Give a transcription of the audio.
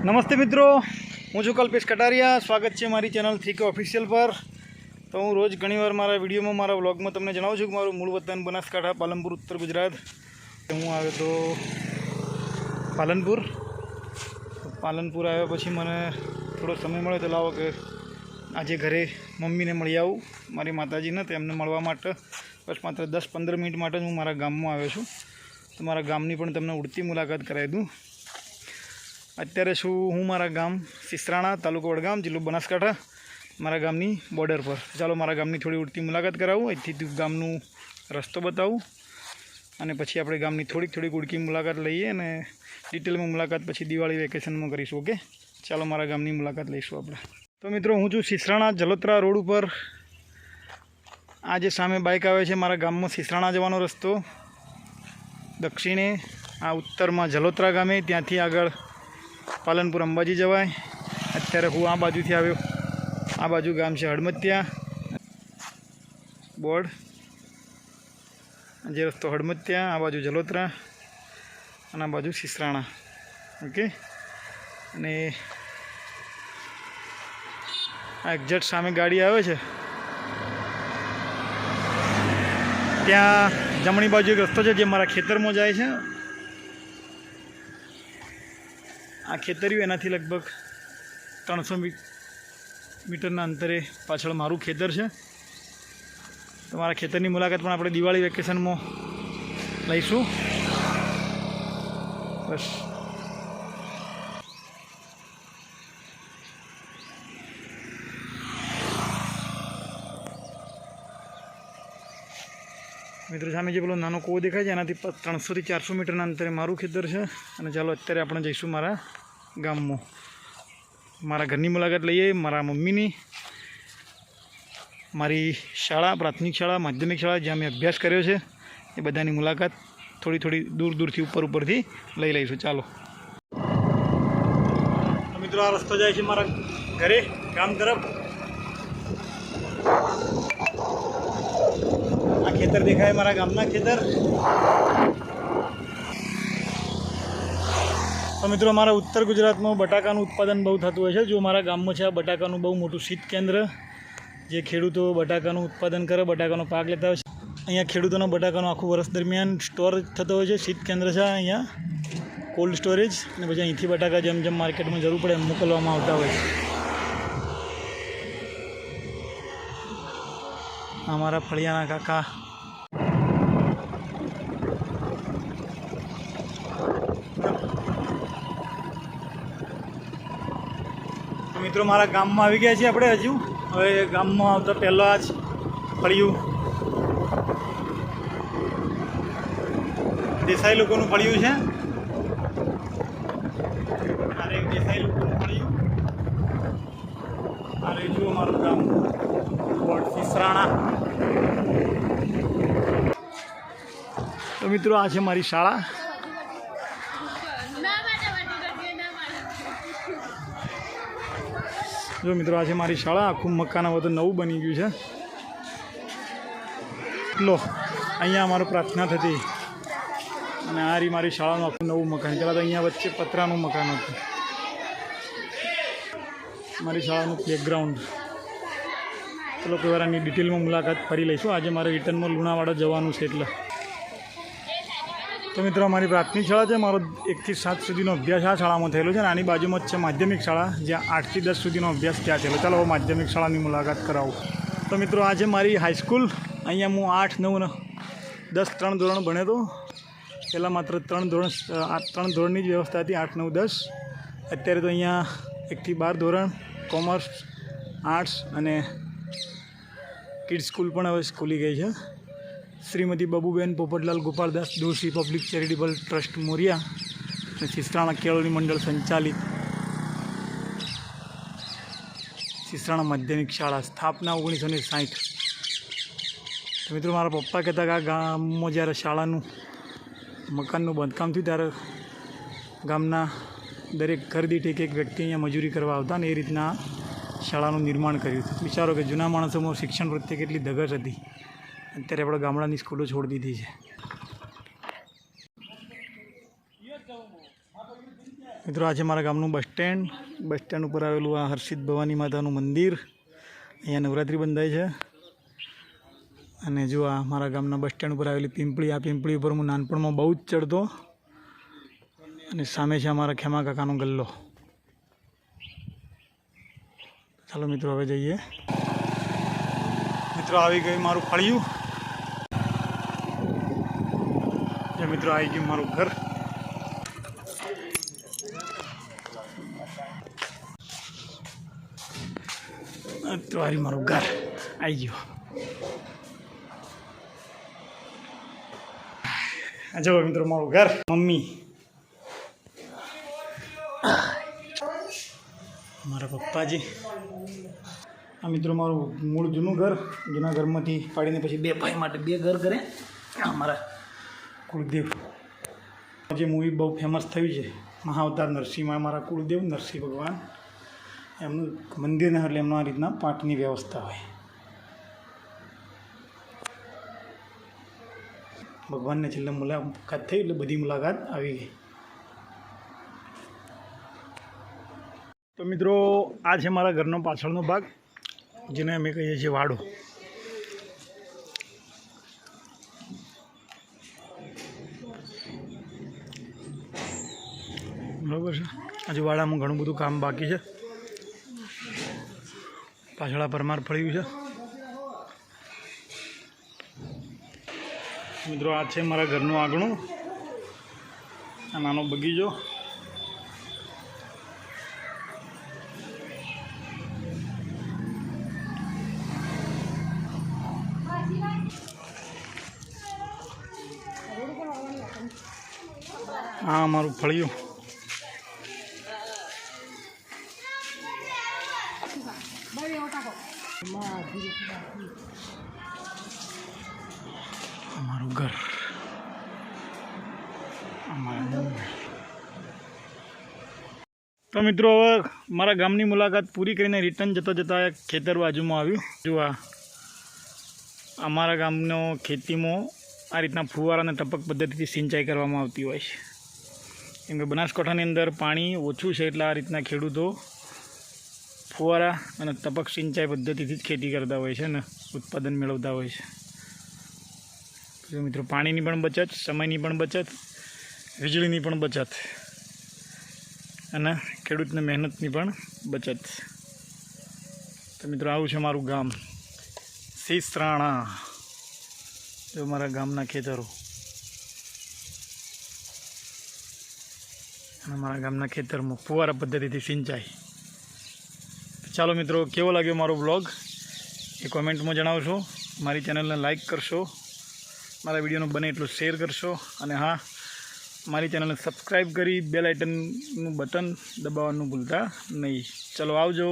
નમસ્તે મિત્રો, હું છું કલ્પેશ કટારિયા. સ્વાગત છે મારી ચેનલ થીક ઓફિશિયલ પર. તો હું રોજ ઘણીવાર મારા વિડીયોમાં, મારા વ્લોગમાં તમને જણાવું છું કે મારું મૂળ વતન બનાસકાંઠા, પાલનપુર, ઉત્તર ગુજરાત. હું આવ્યો તો પાલનપુર આવ્યા પછી મને થોડો સમય મળ્યો તો લાવો કે આજે ઘરે મમ્મીને મળી આવું, મારી માતાજીને. તેમને મળવા માટે બસ માત્ર 10-15 મિનિટ માટે જ હું મારા ગામમાં આવ્યો છું. તો મારા ગામની પણ તમને ઉડતી મુલાકાત કરાવી દઉં. અત્યારે હું મારા ગામ સિસરાણા, તાલુકો વડગામ, જિલ્લો બનાસકાંઠા, મારા ગામની બોર્ડર પર. ચાલો મારા ગામની થોડી ઉડતી મુલાકાત કરાવું, અહીંથી ગામનું રસ્તો બતાવું અને પછી આપણે ગામની થોડીક ઉડકી મુલાકાત લઈએ અને ડિટેલમાં મુલાકાત પછી દિવાળી વેકેશનમાં કરીશું. ઓકે, ચાલો મારા ગામની મુલાકાત લઈશું આપણે. તો મિત્રો, હું છું સિસરાણા જલોત્રા રોડ ઉપર. આ જે સામે બાઇક આવે છે, મારા ગામમાં સિસરાણા જવાનો રસ્તો. દક્ષિણે આ ઉત્તરમાં જલોત્રા ગામે, ત્યાંથી આગળ પાલનપુર અંબાજી જવાય. અત્યારે હું આ બાજુથી આવ્યો. આ બાજુ ગામ છે હડમતિયા, બોર્ડ જે રસ્તો હડમતિયા, આ બાજુ જલોત્રા અને આ બાજુ સિસરાણા. ઓકે, અને આ એક્ઝેક્ટ સામે ગાડી આવે છે, ત્યાં જમણી બાજુ એક રસ્તો છે જે મારા ખેતરમાં જાય છે. આ ખેતર્યું એનાથી લગભગ 300 મીટરના અંતરે પાછળ મારું ખેતર છે. તો મારા ખેતરની મુલાકાત પણ આપણે દિવાળી વેકેશનમાં લઈશું. બસ મિત્રો, સામે જે પેલો નાનો કૂવો દેખાય છે એનાથી 300 થી 400 મીટરના અંતરે મારું ખેતર છે. અને ચાલો અત્યારે આપણે જઈશું મારા ગામમાં, મારા ઘરની મુલાકાત લઈએ. મારા મમ્મીની, મારી શાળા, પ્રાથમિક શાળા, માધ્યમિક શાળા જ્યાં મેં અભ્યાસ કર્યો છે એ બધાની મુલાકાત થોડી દૂરથી ઉપરથી લઈ લઈશું. ચાલો મિત્રો, આ રસ્તો જાય છે મારા ઘરે, ગામ તરફ. આ ખેતર દેખાય, મારા ગામના ખેતર. તો મિત્રો, અમારા ઉત્તર ગુજરાતમાં બટાકાનું ઉત્પાદન બહુ થતું હોય છે. જો મારા ગામમાં છે આ બટાકાનું બહુ મોટું શીત કેન્દ્ર, જે ખેડૂતો બટાકાનું ઉત્પાદન કરે, બટાકાનો પાક લેતા હોય છે. અહીંયા ખેડૂતોનો બટાકાનો આખું વર્ષ દરમિયાન સ્ટોર થતો હોય છે. શીત કેન્દ્ર છે અહીંયા, કોલ્ડ સ્ટોરેજ. અને પછી અહીંથી બટાકા જેમ માર્કેટમાં જરૂર પડે એમ મોકલવામાં આવતા હોય છે. અમારા ફળિયાના કાકા મિત્રો, મારા ગામમાં આવી ગયા છીએ આપણે. હજુ હવે ગામમાં આવતા પહેલાં જ ફળિયું, દેસાઈ લોકોનું ફળિયું છે. અરે દેસાઈ લોકોનું ફળિયું. અરે જુઓ મારું ગામ, બોર્ડ સિસરાણા. તો મિત્રો, આ છે મારી શાળા. જો મિત્રો, આ છે મારી શાળા. આખું મકાન હવે તો નવું બની ગયું છે. લો, અહીંયા અમારું પ્રાર્થના થતી અને આ મારી શાળાનું આખું નવું મકાન. પહેલાં તો અહીંયા વચ્ચે પતરાનું મકાન હતું. મારી શાળાનું પ્લેગ્રાઉન્ડ. ચલો કોઈ વાર આની ડિટેલમાં મુલાકાત ફરી લઈશું. આજે મારે રિટર્નમાં લુણાવાડા જવાનું છે એટલે. તો મિત્રો, અમારી પ્રાથમિક શાળા છે. મારો 1 થી 7 સુધીનો અભ્યાસ આ શાળામાં થયેલો છે. અને આની બાજુમાં જ છે માધ્યમિક શાળા, જ્યાં 8 થી 10 સુધીનો અભ્યાસ ત્યાં થયેલો. ચાલો હવે માધ્યમિક શાળાની મુલાકાત કરાવું. તો મિત્રો, આ છે મારી હાઈસ્કૂલ. અહીંયા હું 8, 9, 10 3 ધોરણ ભણ્યો હતો. પહેલાં માત્ર 3 ધોરણની જ વ્યવસ્થા હતી, 8, 9, 10. અત્યારે તો અહીંયા 1 થી 12 ધોરણ, કોમર્સ, આર્ટ્સ અને કિડ્સ સ્કૂલ પણ હવે ખુલી ગઈ છે. Shrimati Babuben Popatlal Gopaldas Doshi public charitable trust Moriya અને સિસરાણા કેળવણી મંડળ સંચાલિત સિસરાણા માધ્યમિક શાળા, સ્થાપના 1960. તો મિત્રો, મારા પપ્પા કહેતા કે આ ગામમાં જ્યારે શાળાનું મકાનનું બાંધકામ થયું ત્યારે ગામના દરેક ઘર દીઠ એક વ્યક્તિ અહીંયા મજૂરી કરવા આવતા અને એ રીતના શાળાનું નિર્માણ કર્યું હતું. વિચારો કે જૂના માણસોમાં શિક્ષણ પ્રત્યે કેટલી ધગશ હતી. અત્યારે આપણે ગામડાની સ્કૂલો છોડી દીધી છે. મિત્રો આજે મારા ગામનું બસ સ્ટેન્ડ ઉપર આવેલું આ હર્ષિત ભવાની માતાનું મંદિર. અહીંયા નવરાત્રિ બંધાય છે. અને જો આ મારા ગામના બસ સ્ટેન્ડ ઉપર આવેલી પીંપળી, આ પીંપળી ઉપર હું નાનપણમાં બહુ જ ચડતો. અને સામે છે અમારા ખેમા કાકાનો ગલ્લો. ચાલો મિત્રો હવે જઈએ. મિત્રો આવી ગયું મારું ફળિયું. જે મિત્રો આવી ગયું મારું ઘર. તો આ મારું ઘર આવી ગયું. જો મિત્રો મારું ઘર, મમ્મી, મારા પપ્પાજી. આ મિત્રો મારું મૂળ જૂનું ઘર. જૂના ઘરમાંથી પાડીને પછી બે ભાઈ માટે બે ઘર કરે. અમારા કુળદેવ જે મૂવી બહુ ફેમસ થયું છે, મહાઅવતાર નરસિંહમાં, મારા કુળદેવ નરસિંહ ભગવાન, એમનું મંદિરને એટલે એમનો આ રીતના પાઠની વ્યવસ્થા હોય. ભગવાનને છેલ્લે મુલાકાત થઈ એટલે બધી મુલાકાત આવી ગઈ. તો મિત્રો આ છે મારા ઘરનો પાછળનો ભાગ, જેને અમે કહીએ છીએ વાડો. બરાબર છે. આજે વાડામાં ઘણું બધું કામ બાકી છે. પાછળ પરમાર ફળ્યું છે. મિત્રો આ છે મારા ઘરનું આંગણું, આ નાનો બગીચો. આ અમારું ફળિયું. અમારું ઘર. તો મિત્રો હવે મારા ગામની મુલાકાત પૂરી કરીને રિટર્ન જતા ખેતર બાજુમાં આવ્યું. જો અમારા ગામનો ખેતીમાં આ રીતના ફુવારા અને ટપક પદ્ધતિથી સિંચાઈ કરવામાં આવતી હોય છે. કેમ કે બનાસકાંઠાની અંદર પાણી ઓછું છે, એટલે આ રીતના ખેડૂતો ફુવારા અને ટપક સિંચાઈ પદ્ધતિથી જ ખેતી કરતા હોય છે ને ઉત્પાદન મેળવતા હોય છે. તો મિત્રો પાણીની પણ બચત, સમયની પણ બચત, વીજળીની પણ બચત અને ખેડૂતને મહેનતની પણ બચત. તો મિત્રો આવું છે મારું ગામ સીસરાણા. જો મારા ગામના ખેતરો અને મારા ગામના ખેતરમાં ફુવારા પદ્ધતિથી સિંચાઈ. ચાલો મિત્રો, કેવો લાગ્યો મારો બ્લોગ એ કોમેન્ટમાં જણાવશો. મારી ચેનલને લાઈક કરશો, મારા વિડીયોનો બને એટલું શેર કરશો, અને હા, મારી ચેનલને સબસ્ક્રાઈબ કરી બેલ આઇકનનું બટન દબાવવાનું ભૂલતા નહીં. ચલો આવજો.